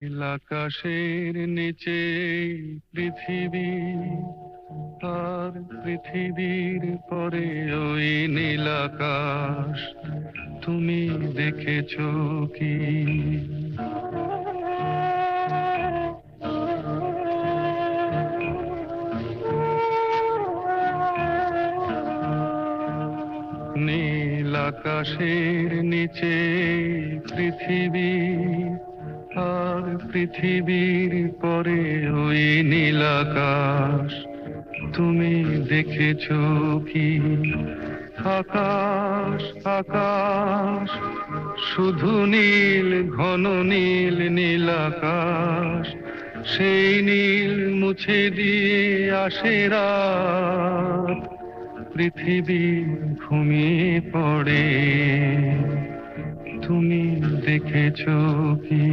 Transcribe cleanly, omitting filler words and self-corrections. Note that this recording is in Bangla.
নীল আকাশের নিচে পৃথিবী, আর পৃথিবীর পরে ওই নীল আকাশ। তুমি দেখেছো কি? নীল আকাশের নিচে পৃথিবী, আর পৃথিবীর পরে ওই নীল আকাশ। তুমি দেখেছো কি? আকাশ আকাশ, শুধু নীল, ঘন নীল, নীল আকাশ। সেই নীল মুছে দিয়ে আসে রাত, পৃথিবী ঘুমিয়ে পড়ে। তুমি দেখেছো কি?